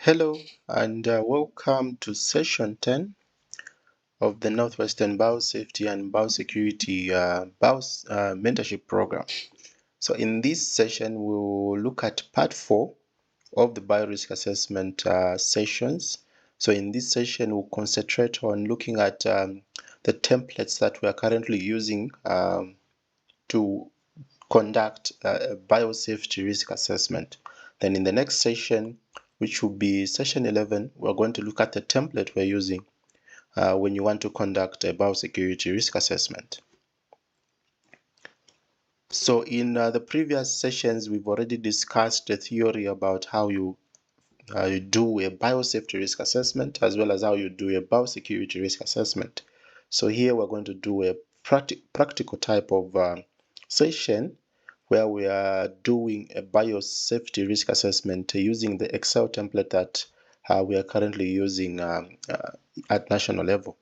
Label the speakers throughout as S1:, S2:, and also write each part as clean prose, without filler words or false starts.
S1: Hello and welcome to session 10 of the Northwestern Biosafety and Biosecurity Mentorship Program. So in this session, we will look at part 4 of the biorisk assessment sessions. So in this session, we'll concentrate on looking at the templates that we are currently using to conduct a biosafety risk assessment. Then in the next session, which will be session 11, we're going to look at the template we're using when you want to conduct a biosecurity risk assessment. So in the previous sessions, we've already discussed the theory about how you do a biosafety risk assessment as well as how you do a biosecurity risk assessment. So here we're going to do a practical type of session where we are doing a biosafety risk assessment using the Excel template that we are currently using at national level.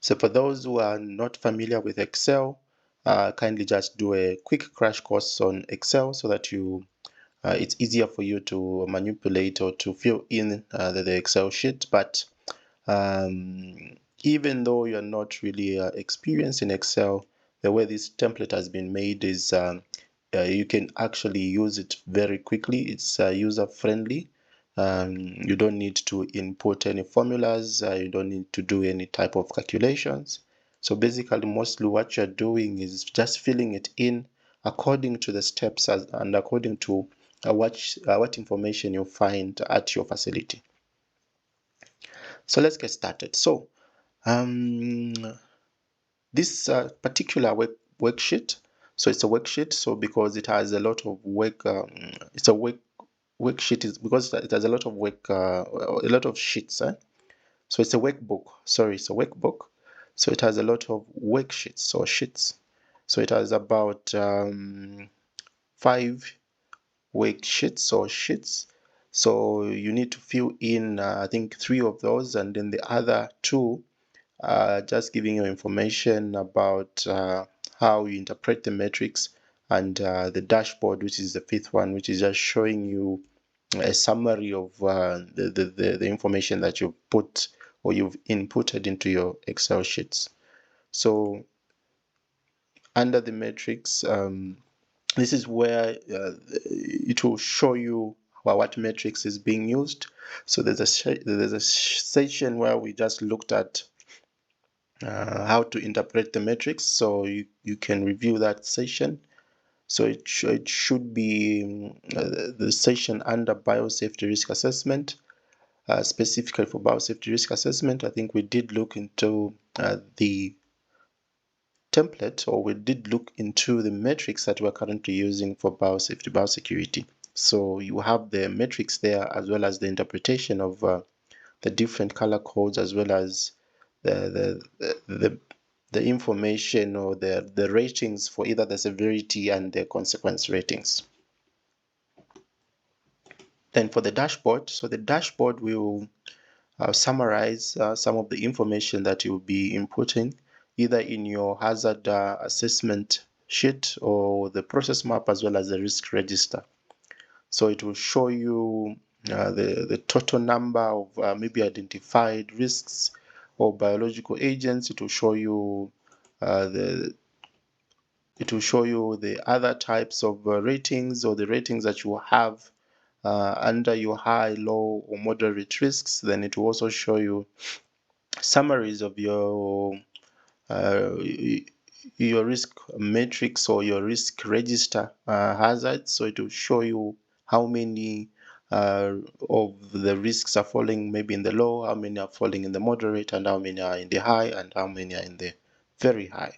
S1: So for those who are not familiar with Excel, kindly just do a quick crash course on Excel so that it's easier for you to manipulate or to fill in the Excel sheet. But even though you're not really experienced in Excel, the way this template has been made is you can actually use it very quickly. It's user friendly. You don't need to input any formulas. You don't need to do any type of calculations. So basically, mostly what you're doing is just filling it in according to the steps and according to what information you find at your facility. So let's get started. So this particular worksheet, so it's a worksheet. So because it has a lot of work, it's a worksheet is because it has a lot of work, a lot of sheets. So it's a workbook. Sorry, it's a workbook. So it has a lot of worksheets or sheets. So it has about 5 worksheets or sheets. So you need to fill in, I think, 3 of those, and then the other 2 just giving you information about how you interpret the metrics, and the dashboard, which is the 5th one, which is just showing you a summary of the information that you've put or you've inputted into your Excel sheets. So under the metrics, this is where it will show you what metrics is being used. So there's a section where we just looked at how to interpret the metrics, so you can review that session. So it should be the session under biosafety risk assessment. Specifically for biosafety risk assessment, I think we did look into the template, or we did look into the metrics that we're currently using for biosafety, biosecurity. So you have the metrics there as well as the interpretation of the different color codes, as well as the information or the ratings for either the severity and the consequence ratings. Then for the dashboard, so the dashboard will summarize some of the information that you'll be inputting either in your hazard assessment sheet or the process map, as well as the risk register. So it will show you the total number of maybe identified risks or biological agents. It will show you the other types of ratings, or the ratings that you have under your high, low, or moderate risks. Then it will also show you summaries of your risk matrix or your risk register hazards. So it will show you how many of the risks are falling maybe in the low, how many are falling in the moderate, and how many are in the high, and how many are in the very high.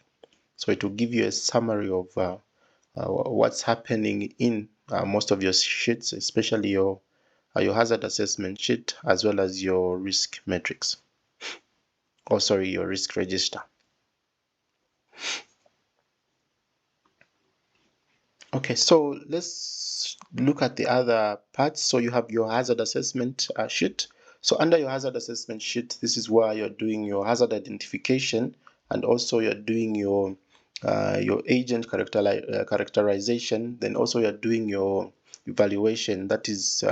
S1: So it will give you a summary of what's happening in most of your sheets, especially your hazard assessment sheet, as well as your risk matrix. Oh, sorry, your risk register. Okay, so let's look at the other parts. So you have your hazard assessment sheet. So under your hazard assessment sheet, this is where you're doing your hazard identification, and also you're doing your agent characterization. Then also you're doing your evaluation. That is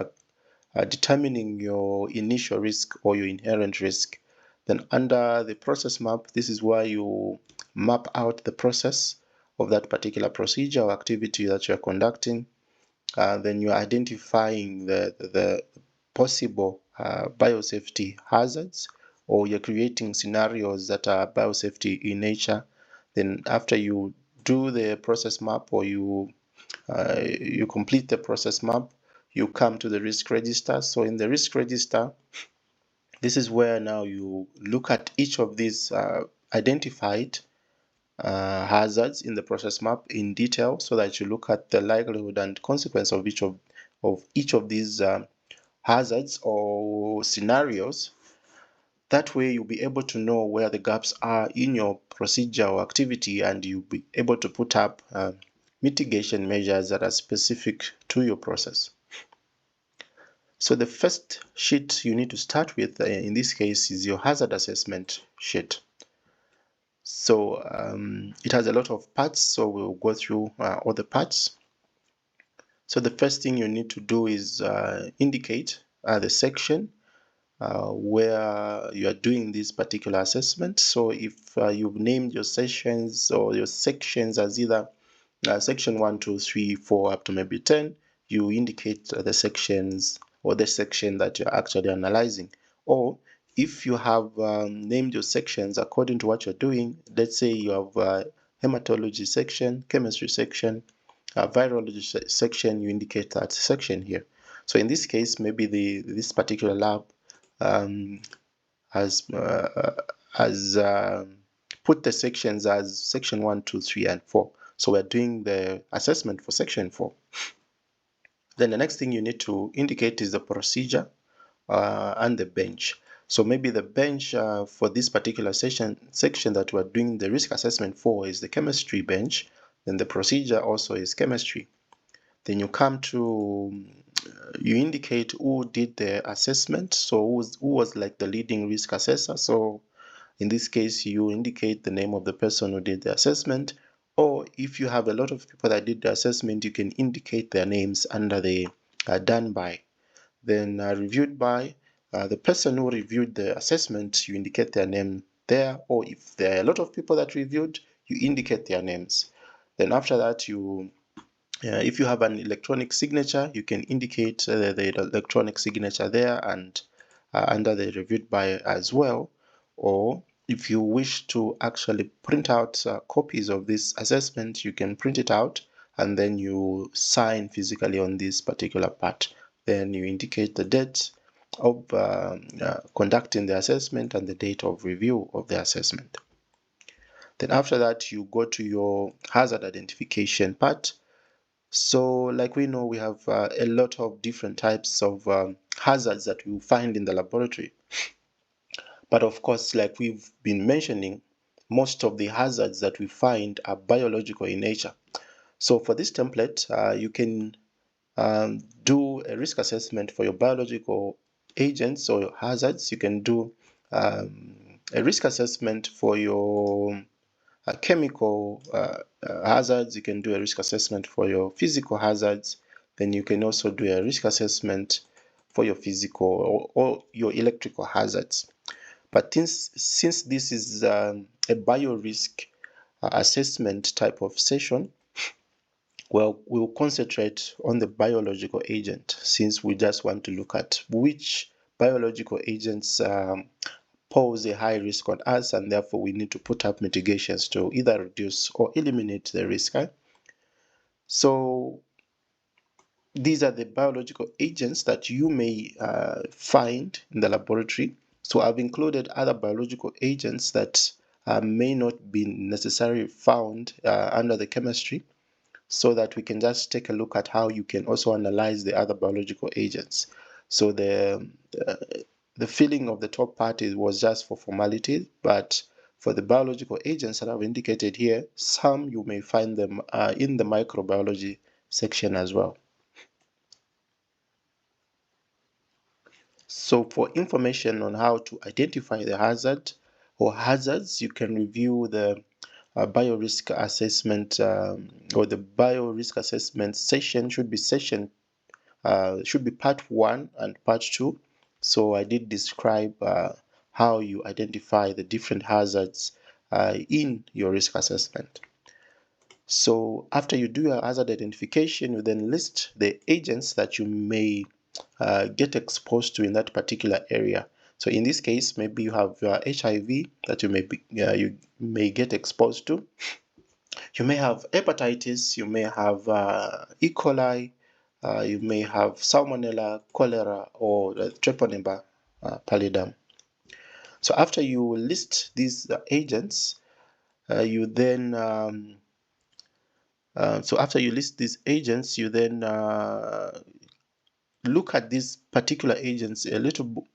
S1: determining your initial risk or your inherent risk. Then under the process map, this is where you map out the process of that particular procedure or activity that you're conducting. Then you're identifying the possible biosafety hazards, or you're creating scenarios that are biosafety in nature. Then after you do the process map, or you complete the process map, you come to the risk register. So in the risk register, this is where now you look at each of these identified hazards in the process map in detail, so that you look at the likelihood and consequence of each of these hazards or scenarios. That way you'll be able to know where the gaps are in your procedure or activity, and you'll be able to put up mitigation measures that are specific to your process. So the first sheet you need to start with in this case is your hazard assessment sheet. So it has a lot of parts, so we'll go through all the parts. So the first thing you need to do is indicate the section where you are doing this particular assessment. So if you've named your sessions or your sections as either section 1, 2, 3, 4 up to maybe 10, you indicate the sections or the section that you're actually analyzing. Or if you have named your sections according to what you're doing, let's say you have hematology section, chemistry section, virology section, you indicate that section here. So in this case, maybe this particular lab has put the sections as section 1, 2, 3, and 4. So we're doing the assessment for section 4. Then the next thing you need to indicate is the procedure and the bench. So maybe the bench for this particular section that we're doing the risk assessment for is the chemistry bench. Then the procedure also is chemistry. Then you come to you indicate who did the assessment. So who was like the leading risk assessor. So in this case, you indicate the name of the person who did the assessment. Or if you have a lot of people that did the assessment, you can indicate their names under the done by. Then reviewed by, the person who reviewed the assessment, you indicate their name there. Or if there are a lot of people that reviewed, you indicate their names. Then after that, if you have an electronic signature, you can indicate the electronic signature there and under the reviewed by as well. Or if you wish to actually print out copies of this assessment, you can print it out and then you sign physically on this particular part. Then you indicate the date of conducting the assessment and the date of review of the assessment. Then after that, you go to your hazard identification part. So like we know, we have a lot of different types of hazards that we find in the laboratory. But of course, like we've been mentioning, most of the hazards that we find are biological in nature. So for this template, you can do a risk assessment for your biological agents or your hazards. You can do a risk assessment for your chemical hazards. You can do a risk assessment for your physical hazards. Then you can also do a risk assessment for your physical or your electrical hazards. But since this is a biorisk assessment type of session, well, we'll concentrate on the biological agent, since we just want to look at which biological agents pose a high risk on us, and therefore we need to put up mitigations to either reduce or eliminate the risk. So these are the biological agents that you may find in the laboratory. So I've included other biological agents that may not be necessarily found under the chemistry, so that we can just take a look at how you can also analyze the other biological agents. So the filling of the top part was just for formality, but for the biological agents that I've indicated here, some you may find them in the microbiology section as well. So for information on how to identify the hazard or hazards, you can review the biorisk assessment or the biorisk assessment session. Should be session should be part 1 and part 2. So I did describe how you identify the different hazards in your risk assessment. So after you do your hazard identification, you then list the agents that you may get exposed to in that particular area. So in this case, maybe you have HIV that you may get exposed to. You may have hepatitis, you may have E. coli, you may have salmonella, cholera, or treponema pallidum. So after you list these agents, you then look at these particular agents a little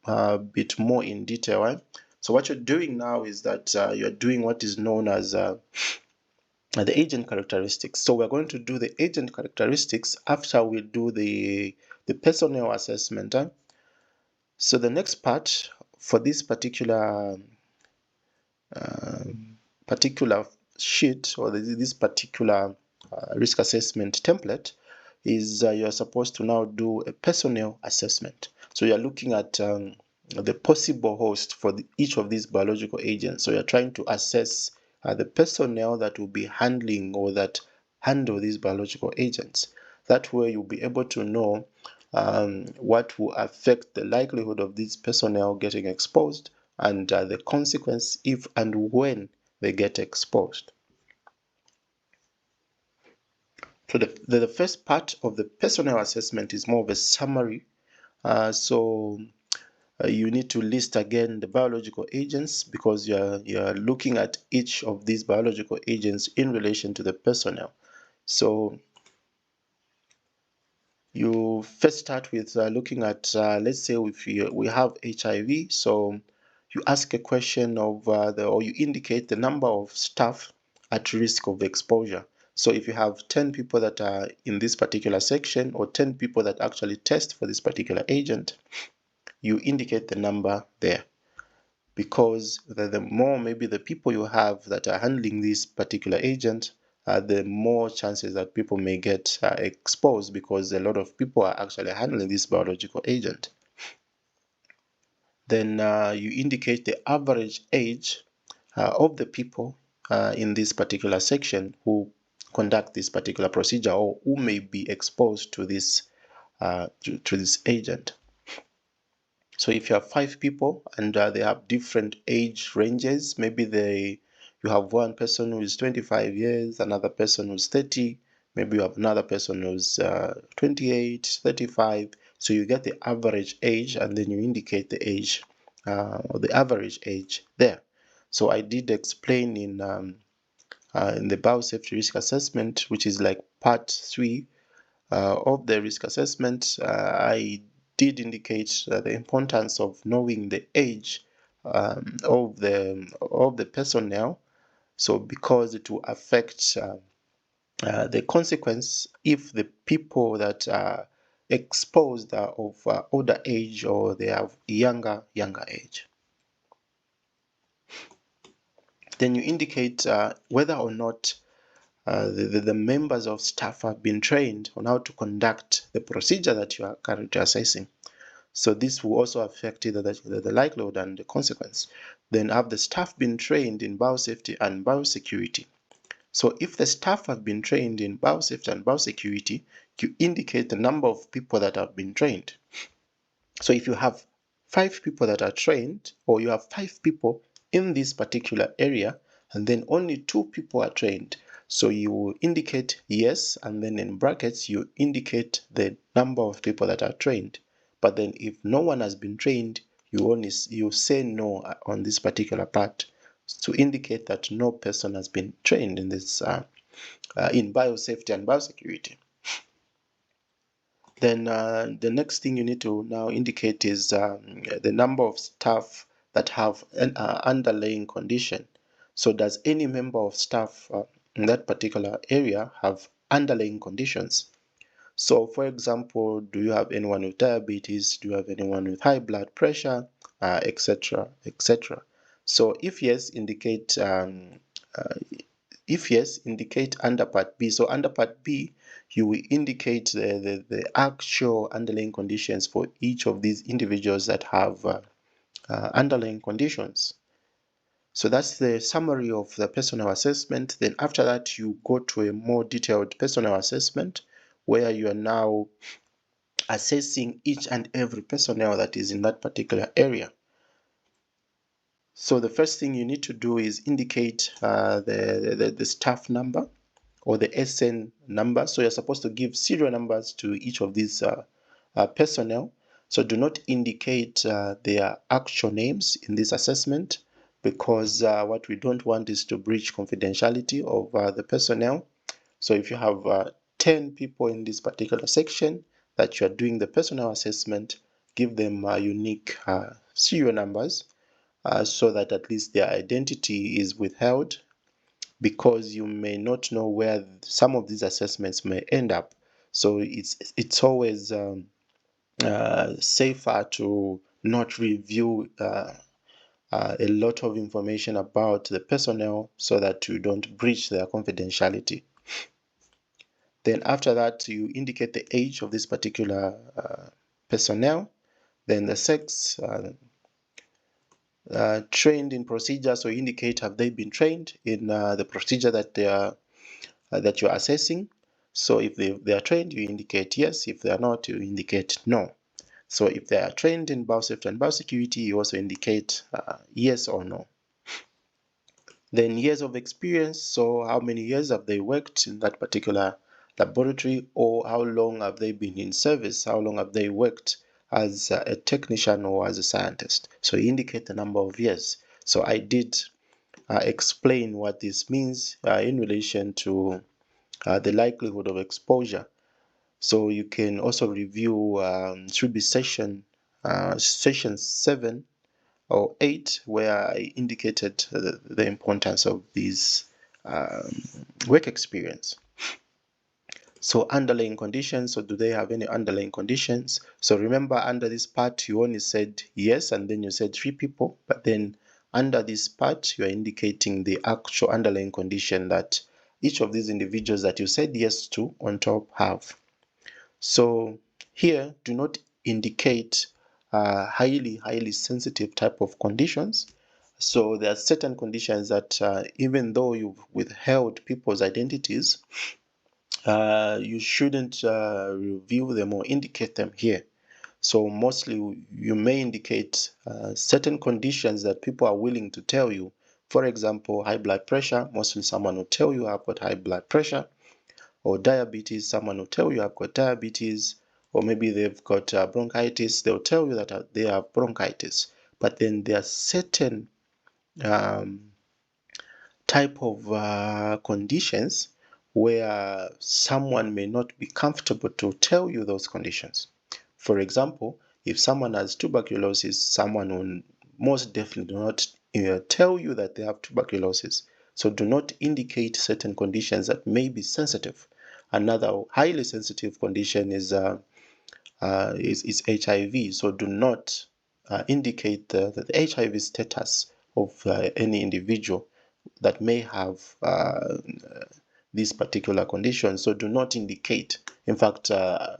S1: bit more in detail. Right? So what you're doing now is that you're doing what is known as the agent characteristics. So we're going to do the agent characteristics after we do the personnel assessment. So the next part for this particular sheet, or this particular risk assessment template, is you're supposed to now do a personnel assessment. So you're looking at the possible host for each of these biological agents. So you're trying to assess the personnel that will be handling or that handle these biological agents. That way you'll be able to know what will affect the likelihood of these personnel getting exposed and the consequence if and when they get exposed. So the first part of the personnel assessment is more of a summary. You need to list again the biological agents, because you're looking at each of these biological agents in relation to the personnel. So you first start with looking at, let's say if we have HIV, so you ask a question of or you indicate the number of staff at risk of exposure. So if you have 10 people that are in this particular section, or 10 people that actually test for this particular agent, you indicate the number there, because the more maybe the people you have that are handling this particular agent, the more chances that people may get exposed, because a lot of people are actually handling this biological agent. Then you indicate the average age of the people in this particular section who conduct this particular procedure, or who may be exposed to this to this agent. So if you have 5 people and they have different age ranges, maybe you have one person who is 25 years, another person who's 30, maybe you have another person who's 28, 35. So you get the average age, and then you indicate the age or the average age there. So I did explain in the biosafety risk assessment, which is like part 3 of the risk assessment. I did indicate the importance of knowing the age of the personnel, so because it will affect the consequence if the people that are exposed are of older age, or they have younger age. Then you indicate whether or not the members of staff have been trained on how to conduct the procedure that you are currently assessing. So this will also affect either the likelihood and the consequence. Then have the staff been trained in biosafety and biosecurity? So if the staff have been trained in biosafety and biosecurity, you indicate the number of people that have been trained. So if you have 5 people that are trained, or you have 5 people in this particular area, and then only 2 people are trained, so you indicate yes, and then in brackets you indicate the number of people that are trained. But then if no one has been trained, you say no on this particular part, to indicate that no person has been trained in this in biosafety and biosecurity. Then the next thing you need to now indicate is the number of staff that have an underlying condition. So does any member of staff in that particular area have underlying conditions? So for example, do you have anyone with diabetes? Do you have anyone with high blood pressure, etc., etc.? So if yes, indicate If yes, indicate under part B. So under part B, you will indicate the actual underlying conditions for each of these individuals that have underlying conditions. So that's the summary of the personal assessment. Then after that, you go to a more detailed personal assessment where you are now assessing each and every personnel that is in that particular area. So the first thing you need to do is indicate the staff number or the SN number. So you're supposed to give serial numbers to each of these personnel. So do not indicate their actual names in this assessment, because what we don't want is to breach confidentiality of the personnel. So if you have 10 people in this particular section that you are doing the personal assessment, give them unique serial numbers so that at least their identity is withheld, because you may not know where some of these assessments may end up. So it's always safer to not review a lot of information about the personnel so that you don't breach their confidentiality. Then after that, you indicate the age of this particular personnel, then the sex, trained in procedure, so indicate have they been trained in the procedure that they are that you're assessing. So if they are trained, you indicate yes. If they are not, you indicate no. So if they are trained in biosafety and biosecurity, you also indicate yes or no. Then years of experience, so how many years have they worked in that particular laboratory, or how long have they been in service, how long have they worked as a technician or as a scientist. So you indicate the number of years. So I did explain what this means in relation to the likelihood of exposure. So you can also review should be session 7 or 8, where I indicated the importance of these work experience. So underlying conditions, so do they have any underlying conditions? So remember, under this part you only said yes, and then you said 3 people, but then under this part you are indicating the actual underlying condition that each of these individuals that you said yes to on top have. So here, do not indicate highly sensitive type of conditions. So there are certain conditions that even though you've withheld people's identities, you shouldn't reveal them or indicate them here. So mostly you may indicate certain conditions that people are willing to tell you. For example, high blood pressure, mostly someone will tell you I've got high blood pressure. Or diabetes, someone will tell you I've got diabetes. Or maybe they've got bronchitis, they'll tell you that they have bronchitis. But then there are certain type of conditions where someone may not be comfortable to tell you those conditions. For example, if someone has tuberculosis, someone will most definitely not tell you that they have tuberculosis. So do not indicate certain conditions that may be sensitive. Another highly sensitive condition is HIV. So do not indicate the HIV status of any individual that may have this particular condition. So do not indicate. In fact, I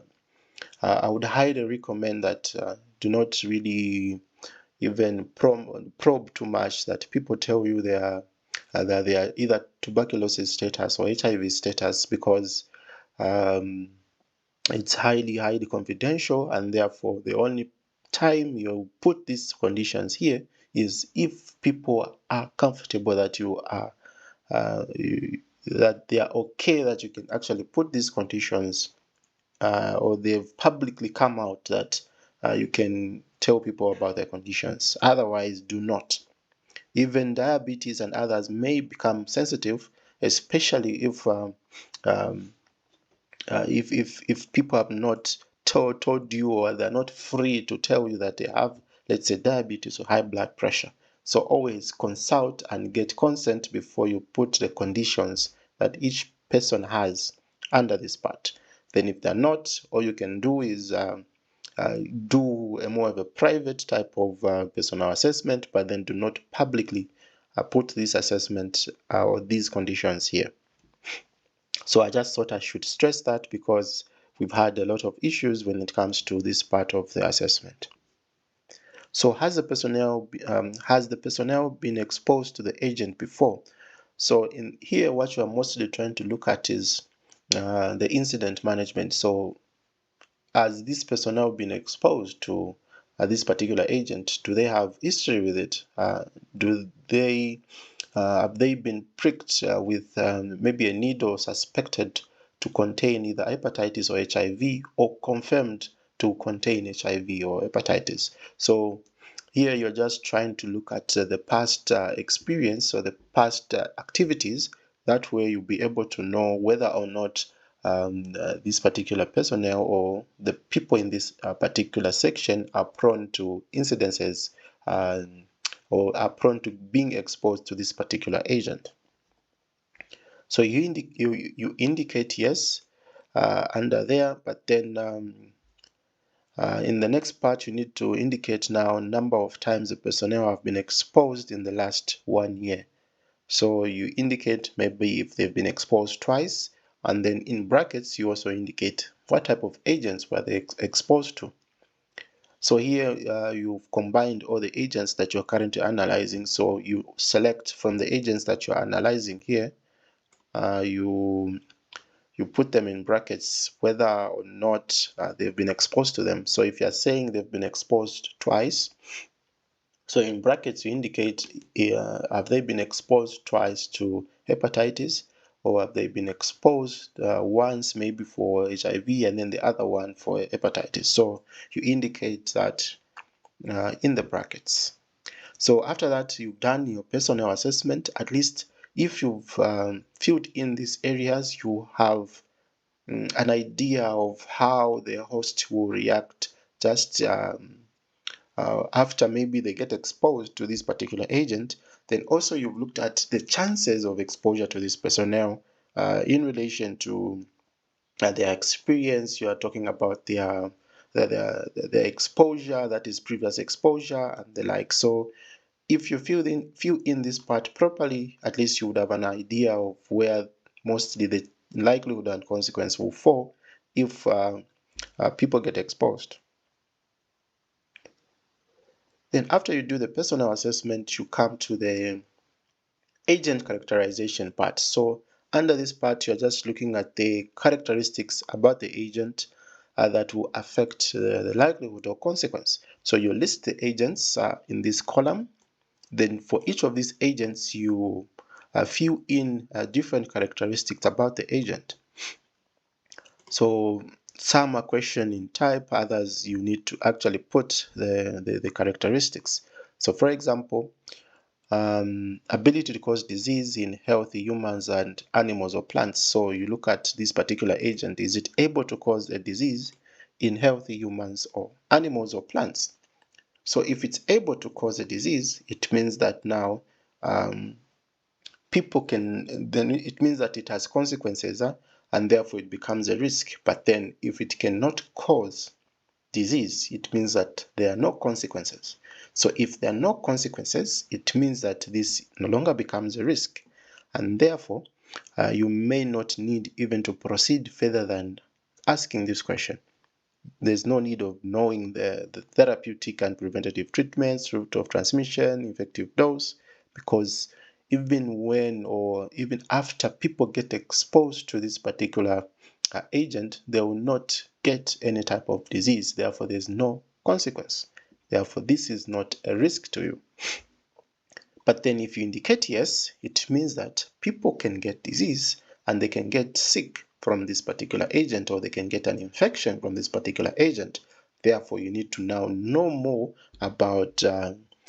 S1: would highly recommend that do not really even probe too much, that people tell you that they are either tuberculosis status or HIV status, because it's highly confidential, and therefore the only time you put these conditions here is if people are comfortable that you are that they are okay that you can actually put these conditions, or they've publicly come out that you can tell people about their conditions. Otherwise, do not. Even diabetes and others may become sensitive, especially if people have not told you, or they're not free to tell you that they have, let's say, diabetes or high blood pressure. So always consult and get consent before you put the conditions that each person has under this part. Then if they're not, all you can do is do a more of a private type of personal assessment, but then do not publicly put this assessment or these conditions here. So I just thought I should stress that because we've had a lot of issues when it comes to this part of the assessment. So has the personnel been exposed to the agent before? So in here, what you are mostly trying to look at is the incident management. So has this personnel been exposed to this particular agent? Do they have history with it? Do they have they been pricked with maybe a needle suspected to contain either hepatitis or HIV, or confirmed to contain HIV or hepatitis? So here you're just trying to look at the past experience or the past activities. That way you'll be able to know whether or not this particular personnel or the people in this particular section are prone to incidences or are prone to being exposed to this particular agent. So you indicate yes under there, but then in the next part you need to indicate now number of times the personnel have been exposed in the last 1 year. So you indicate maybe if they've been exposed twice, and then in brackets you also indicate what type of agents were they exposed to. So here you've combined all the agents that you're currently analyzing. So you select from the agents that you're analyzing here, you put them in brackets whether or not they've been exposed to them. So if you're saying they've been exposed twice, so in brackets you indicate have they been exposed twice to hepatitis, or have they been exposed once maybe for HIV and then the other one for hepatitis. So you indicate that in the brackets. So after that, you've done your personnel assessment. At least if you've filled in these areas, you have an idea of how the host will react just after maybe they get exposed to this particular agent. Then also you've looked at the chances of exposure to this personnel in relation to their experience. You are talking about their exposure, that is previous exposure and the like. So if you fill in this part properly, at least you would have an idea of where mostly the likelihood and consequence will fall if people get exposed. Then after you do the personnel assessment, you come to the agent characterization part. So under this part, you're just looking at the characteristics about the agent that will affect the likelihood or consequence. So you list the agents in this column. Then for each of these agents, you fill in different characteristics about the agent. So some are question in type, others you need to actually put the characteristics. So for example, ability to cause disease in healthy humans and animals or plants. So you look at this particular agent, is it able to cause a disease in healthy humans or animals or plants? So if it's able to cause a disease, it means that now people can, then it means that it has consequences, and therefore it becomes a risk. But then if it cannot cause disease, it means that there are no consequences. So if there are no consequences, it means that this no longer becomes a risk, and therefore you may not need even to proceed further than asking this question. There's no need of knowing the therapeutic and preventative treatments, route of transmission, effective dose, because even when or even after people get exposed to this particular agent, they will not get any type of disease. Therefore, there's no consequence. Therefore, this is not a risk to you. But then if you indicate yes, it means that people can get disease and they can get sick from this particular agent, or they can get an infection from this particular agent. Therefore, you need to now know more about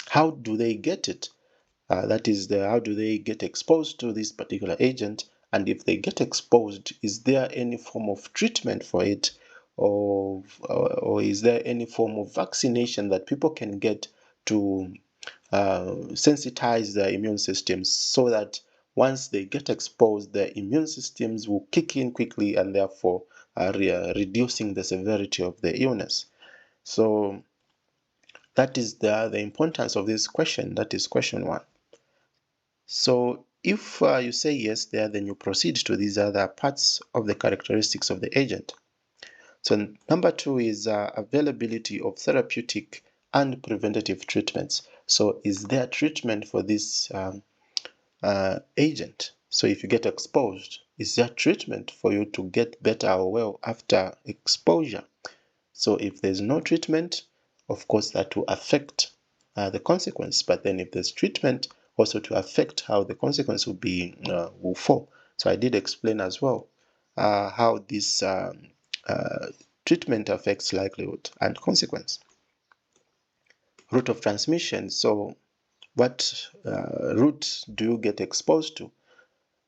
S1: how do they get it. That is, how do they get exposed to this particular agent? And if they get exposed, is there any form of treatment for it? Or is there any form of vaccination that people can get to sensitize their immune systems, so that once they get exposed, their immune systems will kick in quickly and therefore reducing the severity of the illness? So that is the importance of this question. That is question one. So if you say yes there, then you proceed to these other parts of the characteristics of the agent. So number 2 is availability of therapeutic and preventative treatments. So is there treatment for this agent? So if you get exposed, is there treatment for you to get better or well after exposure? So if there's no treatment, of course that will affect the consequence. But then if there's treatment, also to affect how the consequence will fall. So I did explain as well how this uh, treatment affects likelihood and consequence. Route of transmission. So what route do you get exposed to?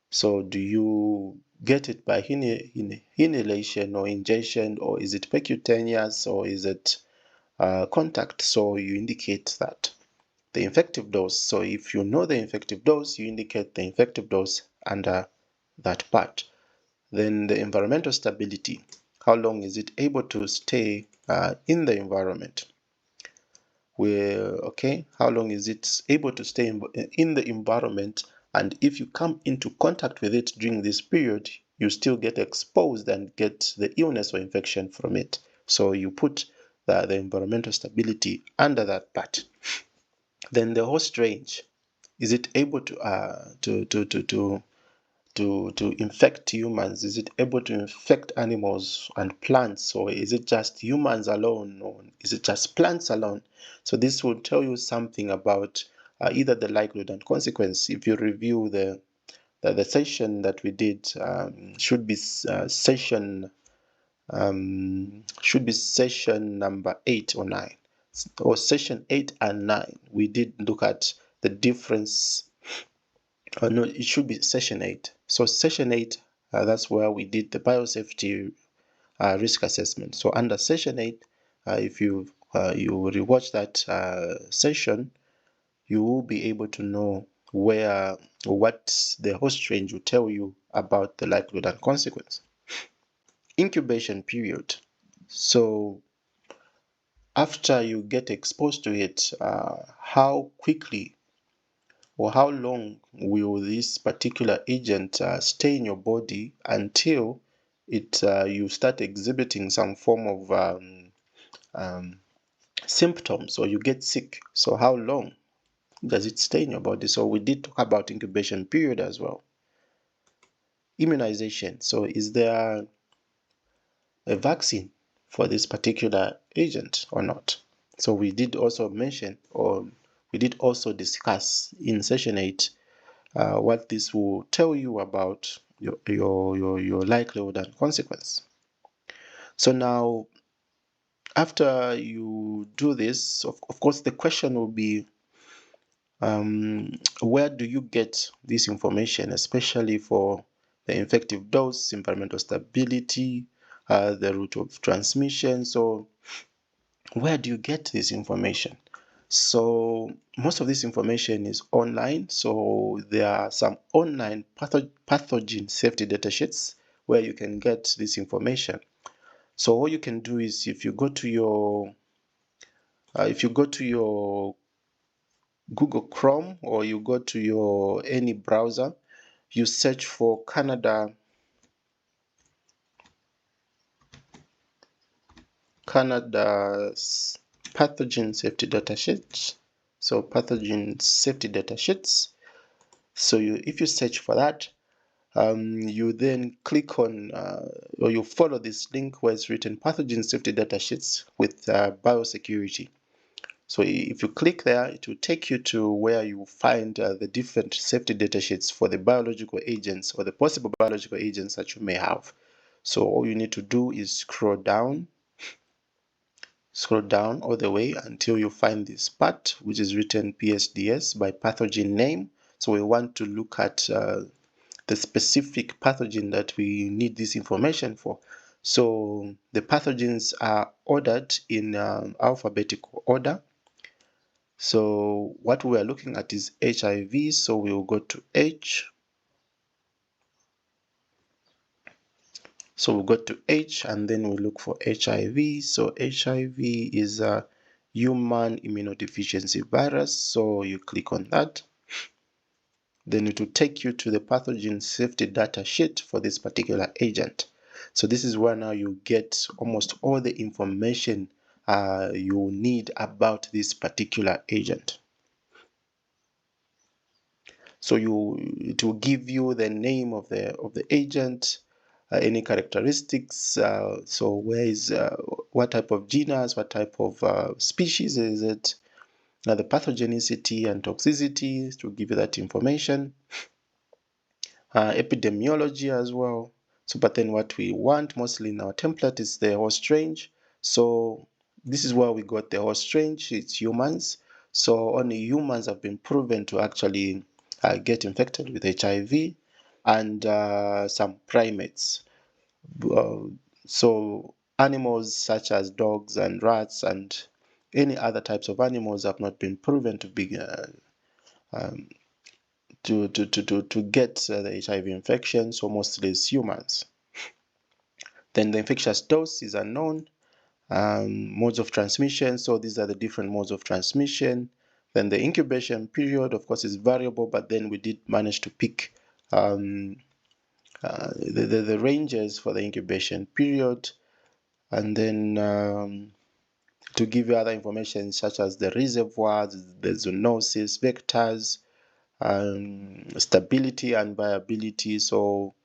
S1: So do you get it by inhalation or ingestion, or is it percutaneous, or is it contact? So you indicate that. The infective dose. So if you know the infective dose, you indicate the infective dose under that part. Then the environmental stability. How long is it able to stay in the environment? How long is it able to stay in the environment? And if you come into contact with it during this period, you still get exposed and get the illness or infection from it. So you put the environmental stability under that part. Then the host range. Is it able to infect humans? Is it able to infect animals and plants, or is it just humans alone, or is it just plants alone? So this will tell you something about either the likelihood and consequence. If you review the session that we did, should be session number 8 or 9, or session 8 and 9. We did look at the difference. No, it should be session 8. So session 8, that's where we did the biosafety risk assessment. So under session 8, if you rewatch that session, you will be able to know what the host range will tell you about the likelihood and consequence. Incubation period. So after you get exposed to it, how quickly or how long will this particular agent stay in your body until you start exhibiting some form of symptoms, or you get sick? So how long does it stay in your body? So we did talk about incubation period as well. Immunization. So is there a vaccine for this particular agent or not? So we did also mention, or we did also discuss in session 8 what this will tell you about your likelihood and consequence. So now, after you do this, of course, the question will be, where do you get this information, especially for the infective dose, environmental stability, the route of transmission? So where do you get this information? So most of this information is online. So there are some online pathogen safety data sheets where you can get this information. So all you can do is, if you go to your Google Chrome, or you go to your any browser, you search for Canada's pathogen safety data sheets. So pathogen safety data sheets. So if you search for that, you then click on or you follow this link where it's written pathogen safety data sheets with biosecurity. So if you click there, it will take you to where you find the different safety data sheets for the biological agents or the possible biological agents that you may have. So all you need to do is scroll down all the way until you find this part, which is written PSDS by pathogen name. So we want to look at the specific pathogen that we need this information for. So the pathogens are ordered in alphabetical order. So what we are looking at is HIV. So we will go to H. So we'll go to H and then we look for HIV. So HIV is a human immunodeficiency virus. So you click on that. then it will take you to the pathogen safety data sheet for this particular agent. So this is where now you get almost all the information you need about this particular agent. So it will give you the name of the agent, any characteristics. So what type of genus, what type of species is it? Now the pathogenicity and toxicity to give you that information. Epidemiology as well. So, but then what we want mostly in our template is the host range. So this is where we got the host range. It's humans. So only humans have been proven to actually get infected with HIV, and some primates. So animals such as dogs and rats and any other types of animals have not been proven to be um, to get the HIV infection, so mostly it's humans. Then the infectious dose is unknown. Modes of transmission, so these are the different modes of transmission. Then the incubation period, of course, is variable, but then we did manage to pick the ranges for the incubation period. And then to give you other information such as the reservoirs, the zoonosis, vectors, stability and viability. So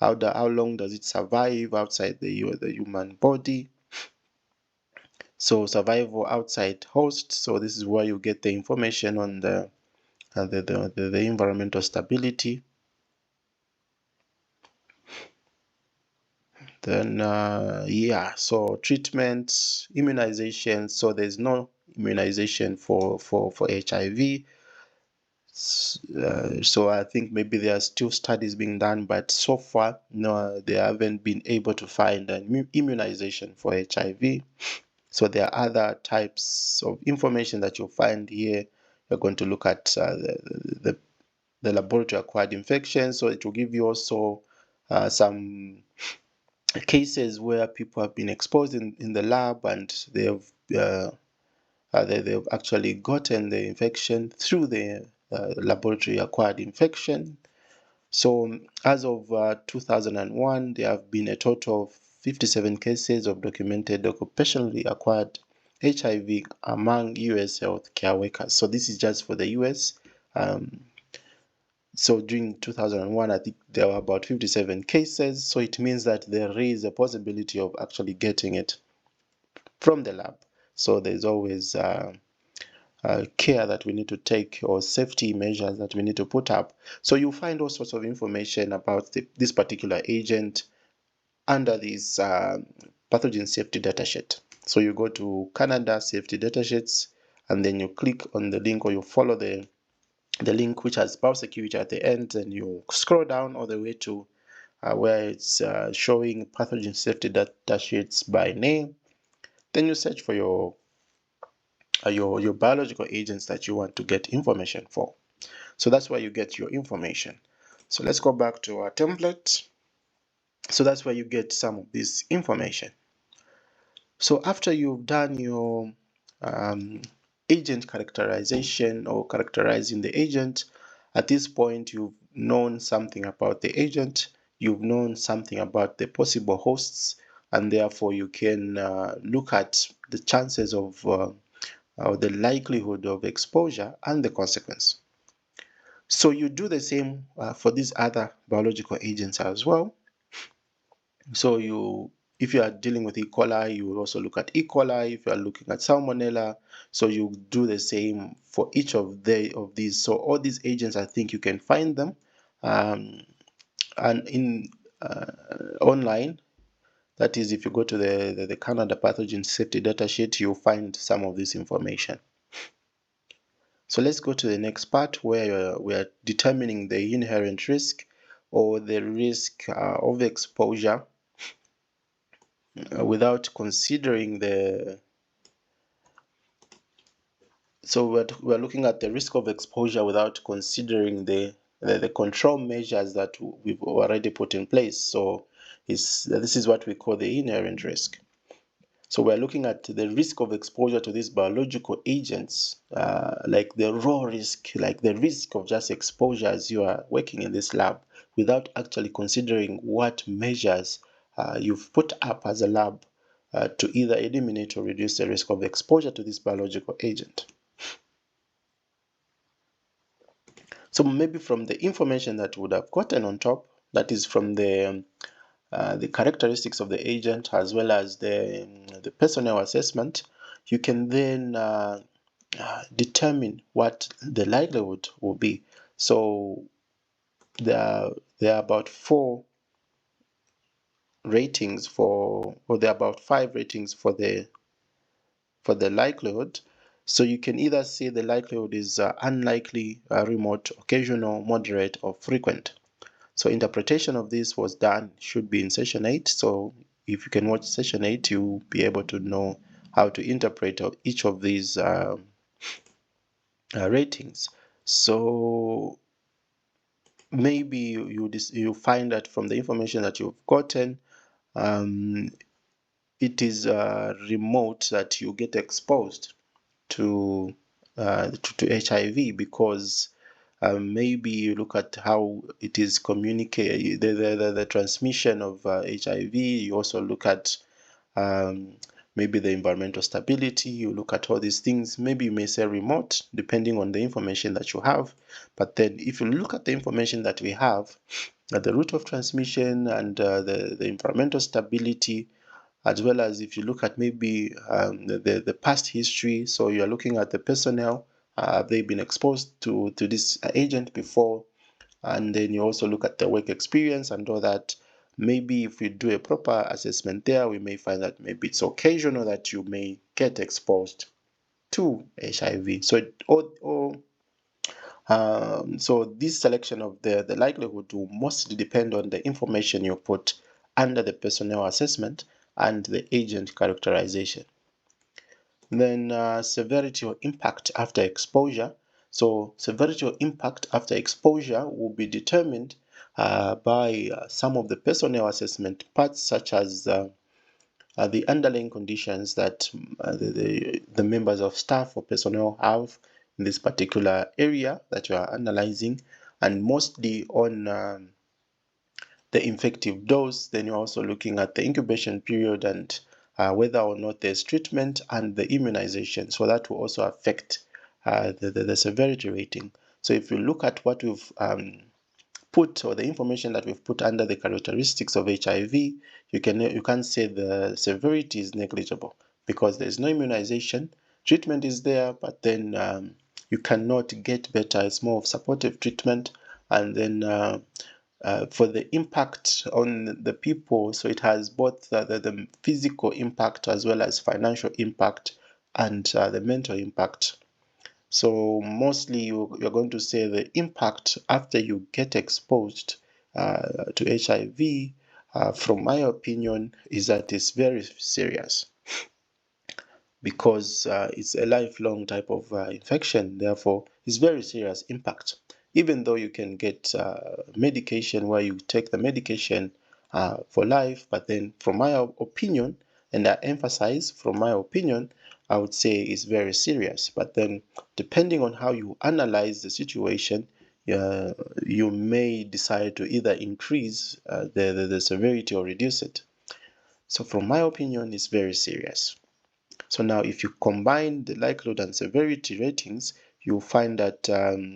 S1: how long does it survive outside the human body? So survival outside host. So this is where you get the information on the environmental stability. Then yeah, so treatment, immunization. So there's no immunization for HIV. So I think maybe there are still studies being done, but so far, no, they haven't been able to find an immunization for HIV. So there are other types of information that you'll find here. You're going to look at the laboratory acquired infections. So it will give you also some cases where people have been exposed in the lab and they've actually gotten the infection through the laboratory acquired infection. So as of 2001, there have been a total of 57 cases of documented occupationally acquired HIV among US healthcare workers. So this is just for the US. So during 2001, I think there were about 57 cases. So it means that there is a possibility of actually getting it from the lab. So there's always care that we need to take, or safety measures that we need to put up. So you'll find all sorts of information about this particular agent under this pathogen safety datasheet. So you go to Canada safety datasheets, and then you click on the link, or you follow the link which has biosecurity at the end, and you scroll down all the way to where it's showing pathogen safety datasheets by name. Then you search for your biological agents that you want to get information for. So that's where you get your information. So let's go back to our template. So that's where you get some of this information. So after you've done your agent characterization, or characterizing the agent, at this point you've known something about the agent, you've known something about the possible hosts, and therefore you can look at the chances of or the likelihood of exposure and the consequence. So you do the same for these other biological agents as well. So if you are dealing with E. coli, you will also look at E. coli. If you are looking at Salmonella, so you do the same for each of these. So all these agents, I think you can find them, and in online. That is, if you go to the Canada pathogen safety datasheet, you'll find some of this information. So let's go to the next part, where we are determining the inherent risk, or the risk of exposure without considering the. So we're looking at the risk of exposure without considering the control measures that we've already put in place. So this is what we call the inherent risk. So we're looking at the risk of exposure to these biological agents, like the raw risk, like the risk of just exposure as you are working in this lab, without actually considering what measures you've put up as a lab to either eliminate or reduce the risk of exposure to this biological agent. So maybe from the information that would have gotten on top, that is from the characteristics of the agent as well as the personnel assessment, you can then determine what the likelihood will be. So there are about 4 ratings for, or there are about 5 ratings for the likelihood. So you can either say the likelihood is unlikely, remote, occasional, moderate, or frequent. So interpretation of this was done, should be in session 8. So if you can watch session 8, you'll be able to know how to interpret each of these ratings. So maybe you find that from the information that you've gotten, it is remote that you get exposed to HIV, because maybe you look at how it is communicated, the transmission of HIV. You also look at maybe the environmental stability. You look at all these things. Maybe you may say remote, depending on the information that you have. But then if you look at the information that we have, the route of transmission and the environmental stability, as well as if you look at maybe the past history. So you're looking at the personnel. Have they been exposed to this agent before? And then you also look at the work experience and all that. Maybe if we do a proper assessment there, we may find that maybe it's occasional that you may get exposed to HIV. So this selection of the likelihood will mostly depend on the information you put under the personnel assessment and the agent characterization. Then severity or impact after exposure. So severity or impact after exposure will be determined by some of the personnel assessment parts, such as the underlying conditions that the members of staff or personnel have in this particular area that you are analyzing, and mostly on the infective dose. Then you're also looking at the incubation period and whether or not there's treatment and the immunization. So that will also affect the severity rating. So if you look at what we've put, or the information that we've put under the characteristics of HIV, you can't say the severity is negligible, because there's no immunization. Treatment is there, but then you cannot get better. It's more of supportive treatment. And then for the impact on the people, so it has both the physical impact as well as financial impact and the mental impact. So mostly you're going to say the impact after you get exposed to HIV, from my opinion, is that it's very serious, because it's a lifelong type of infection. Therefore, it's very serious impact. Even though you can get medication where you take the medication for life, but then from my opinion, and I emphasize from my opinion, I would say it's very serious. But then depending on how you analyze the situation, you may decide to either increase the severity or reduce it. So from my opinion, it's very serious. So now if you combine the likelihood and severity ratings, you'll find that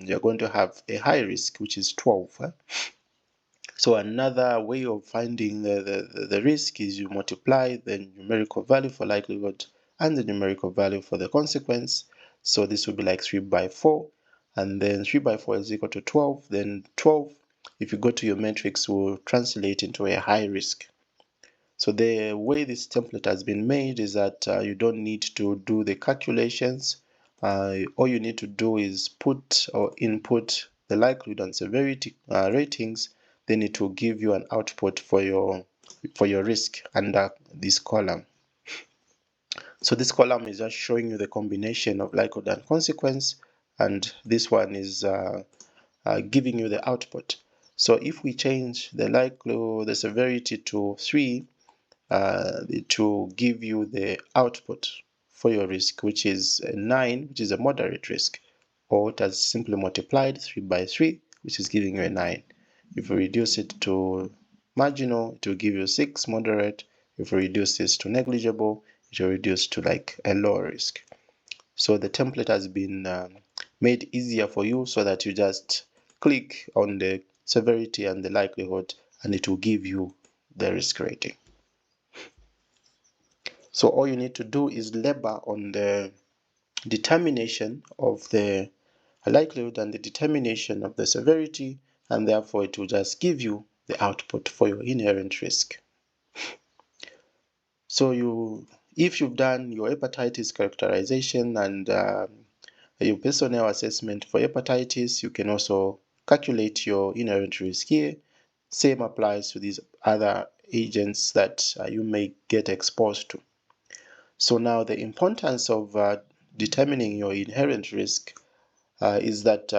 S1: you're going to have a high risk, which is 12. So another way of finding the risk is you multiply the numerical value for likelihood and the numerical value for the consequence. So this will be like 3 by 4. And then 3 by 4 is equal to 12. Then 12, if you go to your matrix, will translate into a high risk. So the way this template has been made is that you don't need to do the calculations. All you need to do is put or input the likelihood and severity ratings. Then it will give you an output for your risk under this column. So this column is just showing you the combination of likelihood and consequence, and this one is giving you the output. So if we change the likelihood, the severity to 3, it will give you the output for your risk, which is a 9, which is a moderate risk, or it has simply multiplied 3 by 3, which is giving you a 9. If you reduce it to marginal, it will give you 6, moderate. If you reduce this to negligible, it will reduce to like a low risk. So the template has been made easier for you so that you just click on the severity and the likelihood, and it will give you the risk rating. So all you need to do is labor on the determination of the likelihood and the determination of the severity, and therefore it will just give you the output for your inherent risk. So if you've done your hepatitis characterization and your personnel assessment for hepatitis, you can also calculate your inherent risk here. Same applies to these other agents that you may get exposed to. So now the importance of determining your inherent risk is that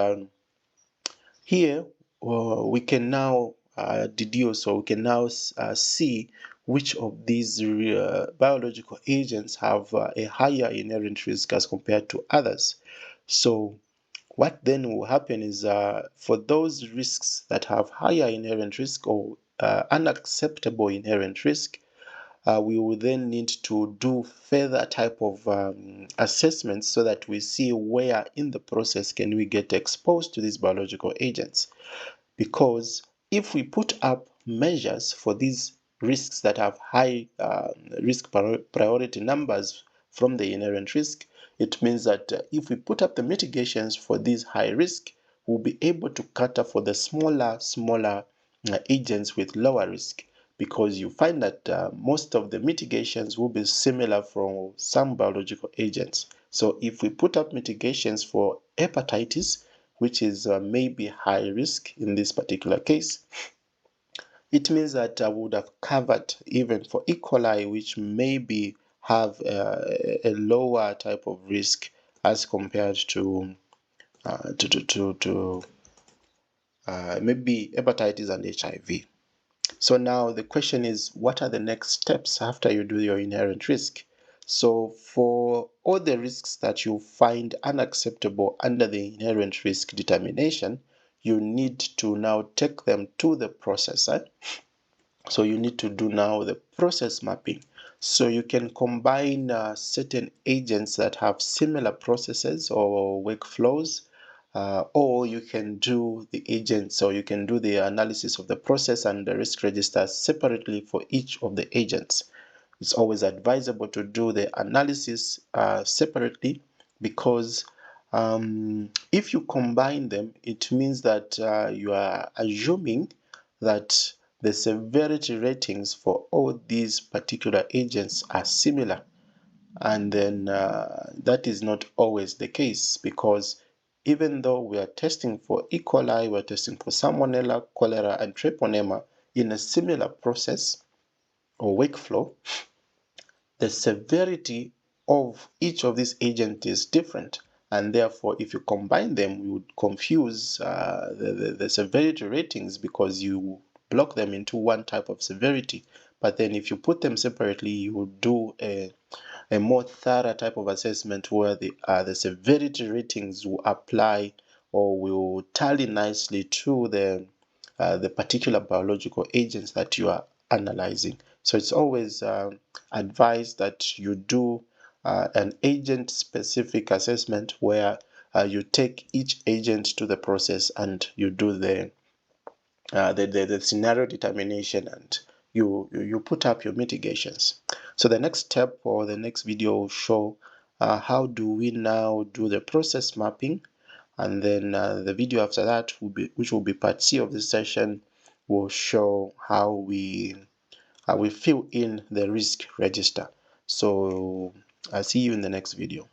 S1: here we can now deduce, or we can now see which of these biological agents have a higher inherent risk as compared to others. So what then will happen is for those risks that have higher inherent risk or unacceptable inherent risk, we will then need to do further type of assessments so that we see where in the process can we get exposed to these biological agents. Because if we put up measures for these risks that have high risk priority numbers from the inherent risk, it means that if we put up the mitigations for these high risk, we'll be able to cater for the smaller agents with lower risk, because you find that most of the mitigations will be similar for some biological agents. So if we put up mitigations for hepatitis, which is maybe high risk in this particular case, it means that I would have covered even for E. coli, which maybe have a lower type of risk as compared to maybe hepatitis and HIV. So now the question is, what are the next steps after you do your inherent risk? So for all the risks that you find unacceptable under the inherent risk determination, you need to now take them to the processor. So you need to do now the process mapping. So you can combine certain agents that have similar processes or workflows, or you can do the agents, or you can do the analysis of the process and the risk register separately for each of the agents. It's always advisable to do the analysis separately, because if you combine them, it means that you are assuming that the severity ratings for all these particular agents are similar. And then that is not always the case, because even though we are testing for E. coli, we're testing for Salmonella, cholera, and Treponema in a similar process or workflow, the severity of each of these agents is different. And therefore, if you combine them, you would confuse the severity ratings, because you block them into one type of severity. But then if you put them separately, you would do a more thorough type of assessment where the severity ratings will apply or will tally nicely to the particular biological agents that you are analyzing. So it's always advised that you do an agent-specific assessment where you take each agent to the process and you do the scenario determination, and you put up your mitigations. So the next step, or the next video, will show how do we now do the process mapping, and then the video after that, which will be part C of this session, will show how we fill in the risk register. So I'll see you in the next video.